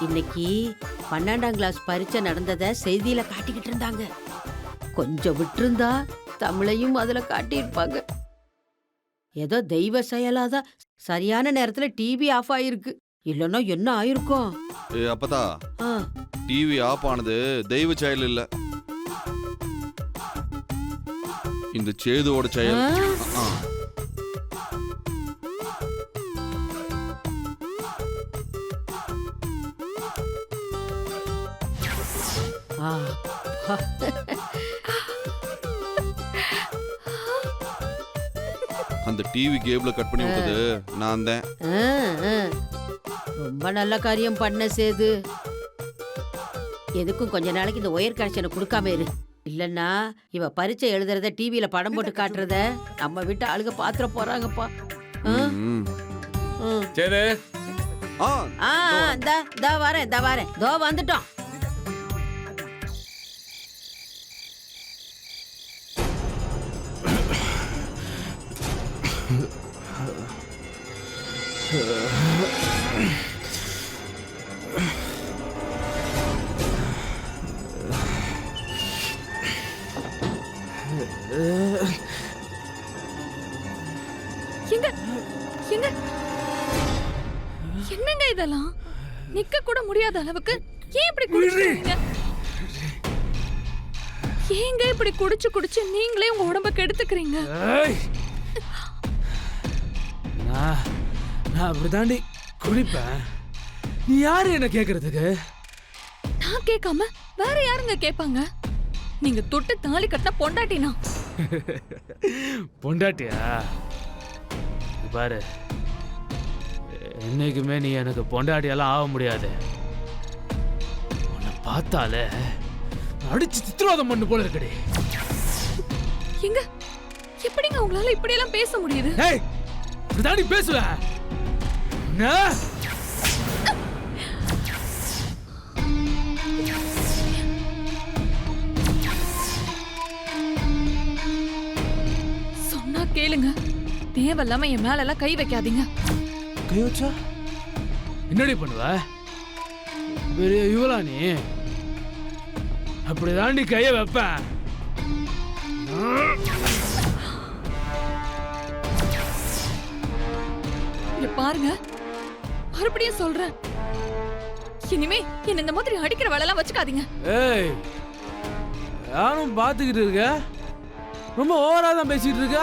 இன்னைக்கு 12ஆம் கிளாஸ் பரீட்சை நடந்ததை செய்தியில காட்டிக்கிட்டு இருந்தாங்க. கொஞ்சம் விட்டுருந்தா தமிழையும் அதுல காட்டியிருப்பாங்க. ஏதோ தெய்வ செயலாதான் சரியான நேரத்துல டிவி ஆஃப் ஆயிருக்கு. இல்லன்னா என்ன ஆயிருக்கும்? அப்பதா ஆ, டிவி ஆஃப் ஆனது தெய்வ செயல் இல்ல, இந்த சேதுவோட செயல். ஆ. ஆ. அந்த டிவி கேபிள கட் பண்ணி விட்டது நான் தான். ஆ, ஆ. ரொம்ப நல்ல காரியம் பண்ண சேது. எதுக்கும் கொஞ்ச நாளைக்கு இந்த ஒயர் கனெக்ஷனை கொடுக்காம இரு. இல்லன்னா இவ பரீட்சை எழுதுறத டிவியில படம் போட்டு காட்டுறத நம்ம வீட்டு ஆளுங்க பாத்துற போறாங்கப்பா. ஆ? ம். ம். சரி, ஆ, ஆ, இந்தா வரேன். தோ வந்துட்டோம். எங்க எங்க என்னங்க இதெல்லாம்? நிக்க கூட முடியாத அளவுக்கு ஏன் இப்படி குடிச்சிட்டீங்க? ஏங்க இப்படி குடிச்சு குடிச்சு நீங்களே உங்க உடம்ப கெடுத்துக்கிறீங்க? நான் அப்படிதாண்டி குடிப்பேன். நீ யாரு என்ன கேக்குறதுக்கு? நான் கேட்காம வேற யாருங்க கேட்பாங்க? நீங்க தொட்டு தாலி கட்டின பொண்டாட்டினா? பொண்டாட்டியா? பாரு, என்னைக்குமே நீ எனக்கு பொண்டாட்டியெல்லாம் ஆக முடியாது. உன்னை பார்த்தாலே அடிச்சு சித்திரவதம் பண்ணு போல இருக்கடி. எங்க எப்படிங்க உங்களால இப்படி எல்லாம் பேச முடியுது? ஏய், இப்படிதாண்டி பேசுவ? சொன்னா கேளுங்க. தேவையில்லாம என் மேல எல்லாம் கை வைக்காதீங்க. கை வச்சா என்னடி பண்ணுவ? பெரிய இவளா நீ? அப்படிதாண்டி கைய வைப்பேன். இங்க பாருங்க, மறுபடியும் சொல்றேன், இனிமே என்ன இந்த மாதிரி அடிக்கிற வேலை எல்லாம் வச்சுக்காதீங்க. ஏய், யாரும் பாத்துக்கிட்டு இருக்க? ரொம்ப ஓவரா தான் பேசிட்டு இருக்க.